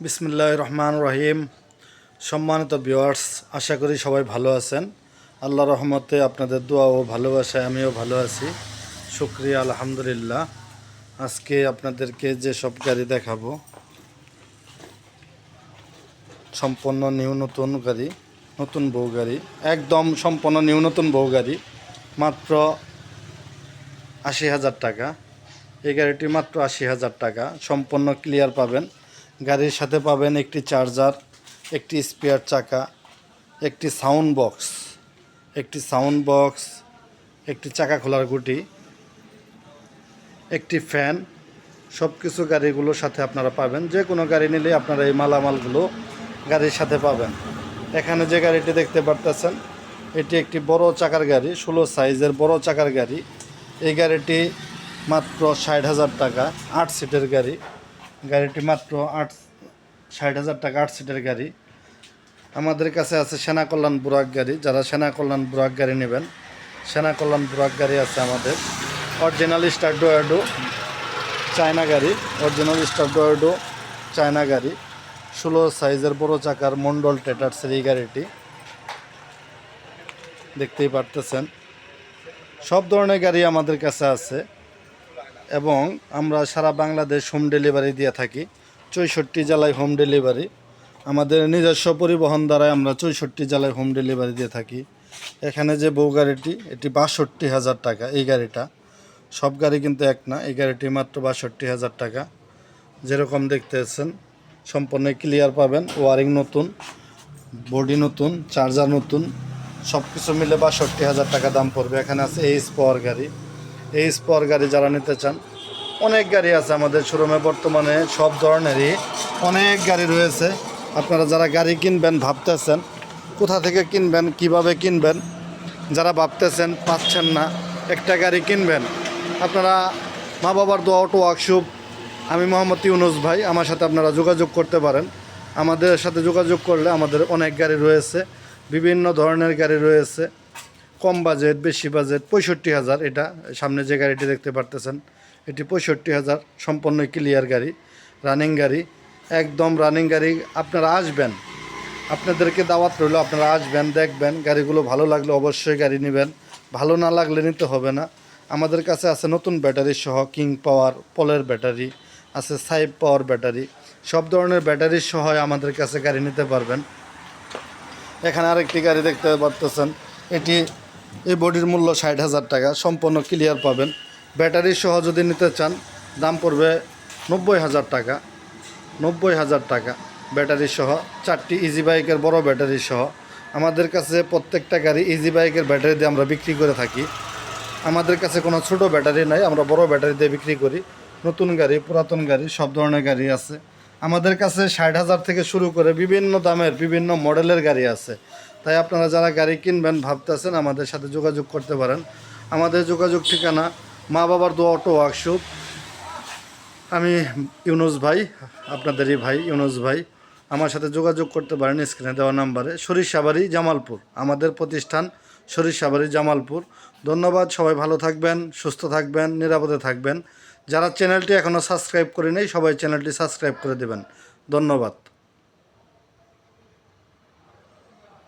বিসমিল্লাহির রহমানির রহিম। সম্মানিত ভিউয়ার্স, আশা করি সবাই ভালো আছেন। আল্লাহর রহমতে আপনাদের দোয়া ও ভালোবাসায় আমিও ভালো আছি। শুকরিয়া, আলহামদুলিল্লাহ। আজকে আপনাদেরকে যে সব গাড়ি দেখাবো সম্পূর্ণ নতুন গাড়ি, নতুন বউ গাড়ি, একদম সম্পূর্ণ নতুন বউ গাড়ি, মাত্র ৮০,০০০ টাকা। এই গাড়িটি মাত্র ৮০,০০০ টাকা, সম্পূর্ণ ক্লিয়ার পাবেন। গাড়ির সাথে পাবেন একটি চার্জার, একটি স্পেয়ার চাকা, একটি সাউন্ড বক্স, একটি চাকা খোলার গুটি, একটি ফ্যান, সব কিছু গাড়িগুলোর সাথে আপনারা পাবেন। যে কোনো গাড়ি নিলে আপনারা এই মালামালগুলো গাড়ির সাথে পাবেন। এখানে যে গাড়িটি দেখতে পারতেছেন, এটি একটি বড় চাকার গাড়ি, 16 সাইজের বড় চাকার গাড়ি। এই গাড়িটি মাত্র ৬০,০০০ টাকা, ৮ সিটের গাড়ি। গাড়িটি মাত্র ৬০,০০০ টাকা, ৮ সিটের গাড়ি। আমাদের কাছে আছে সেনা কল্যাণ বুরাক গাড়ি। যারা সেনা কল্যাণ বুরাক গাড়ি নেবেন, সেনা কল্যাণ বুরাক গাড়ি আছে আমাদের। অরিজিনাল স্টারডো চায়না গাড়ি, অরিজিনাল স্টারডো চায়না গাড়ি, 16 সাইজের বড় চাকার মন্ডল ট্রেডার্সের এই গাড়িটি দেখতেই পারতেছেন। সব ধরনের গাড়ি আমাদের কাছে আছে এবং আমরা সারা বাংলাদেশ হোম ডেলিভারি দিয়ে থাকি। 64 জেলায় হোম ডেলিভারি, আমাদের নিজস্ব পরিবহন দ্বারাই আমরা 64 জেলায় হোম ডেলিভারি দিয়ে থাকি। এখানে যে বউ গাড়িটি, এটি ৬২,০০০ টাকা। এই গাড়িটা, সব গাড়ি কিন্তু এক না, এই গাড়িটি মাত্র ৬২,০০০ টাকা। যেরকম দেখতেছেন সম্পূর্ণ ক্লিয়ার পাবেন, ওয়ারিং নতুন, বডি নতুন, চার্জার নতুন, সব কিছু মিলে ৬২,০০০ টাকা দাম পড়বে। এখানে আছে এইচ পাওয়ার গাড়ি। এইচ পাওয়ার গাড়ি যারা নিতে চান, অনেক গাড়ি আছে আমাদের শোরুমে বর্তমানে, সব ধরনেরই অনেক গাড়ি রয়েছে। আপনারা যারা গাড়ি কিনবেন ভাবতেছেন কোথা থেকে কিনবেন, কিভাবে কিনবেন, যারা ভাবতেছেন পাচ্ছেন না একটা গাড়ি কিনবেন, আপনারা মা বাবার দোয়া অটো ওয়ার্কশপ, আমি মোহাম্মদ ইউনুস ভাই, আমার সাথে আপনারা যোগাযোগ করতে পারেন। আমাদের সাথে যোগাযোগ করলে আমাদের অনেক গাড়ি রয়েছে, বিভিন্ন ধরনের গাড়ি রয়েছে, কম বাজেট, বেশি বাজেট। ৬৫,০০০, এটা সামনে যে গাড়িটি দেখতে পারতেছেন, এটি ৬৫,০০০, সম্পূর্ণ ক্লিয়ার গাড়ি, রানিং গাড়ি, একদম রানিং গাড়ি। আপনারা আসবেন, আপনাদেরকে দাওয়াত রইল, আপনারা আসবেন, দেখবেন, গাড়িগুলো ভালো লাগলে অবশ্যই গাড়ি নেবেন, ভালো না লাগলে নিতে হবে না। আমাদের কাছে আছে নতুন ব্যাটারি সহ কিং পাওয়ার পলের ব্যাটারি আছে, সাইব পাওয়ার ব্যাটারি, সব ধরনের ব্যাটারি সহ আমাদের কাছে গাড়ি নিতে পারবেন। এখানে আরেকটি গাড়ি দেখতে পারতেছেন, এটি এই বডির মূল্য ৬০,০০০ টাকা, সম্পূর্ণ ক্লিয়ার পাবেন। ব্যাটারি সহ যদি নিতে চান দাম পড়বে ৯০,০০০ টাকা, ৯০,০০০ টাকা ব্যাটারি সহ, 4টি ইজি বাইকের বড় ব্যাটারি সহ। আমাদের কাছে প্রত্যেকটা গাড়ি ইজি বাইকের ব্যাটারি দিয়ে আমরা বিক্রি করে থাকি। আমাদের কাছে কোনো ছোট ব্যাটারি নাই, আমরা বড় ব্যাটারি দিয়ে বিক্রি করি। নতুন গাড়ি, পুরাতন গাড়ি, সব ধরনের গাড়ি আছে আমাদের কাছে। ৬০,০০০ থেকে শুরু করে বিভিন্ন দামের, বিভিন্ন মডেলের গাড়ি আছে। তাই আপনারা যারা গাড়ি কিনবেন ভাবতেছেন, আমাদের সাথে যোগাযোগ করতে পারেন। আমাদের যোগাযোগ ঠিকানা মা বাবার দোয়া অটো ওয়ার্কশপ। আমি ইউনুস ভাই, আপনাদেরই ভাই ইউনুস ভাই। আমার সাথে যোগাযোগ করতে পারেন স্ক্রিনে দেওয়া নাম্বারে। সরিষাবাড়ি, জামালপুর, আমাদের প্রতিষ্ঠান সরিষাবাড়ি, জামালপুর। ধন্যবাদ, সবাই ভালো থাকবেন, সুস্থ থাকবেন, নিরাপদে থাকবেন। যারা চ্যানেলটি এখনও সাবস্ক্রাইব করে নেই, সবাই চ্যানেলটি সাবস্ক্রাইব করে দেবেন। ধন্যবাদ।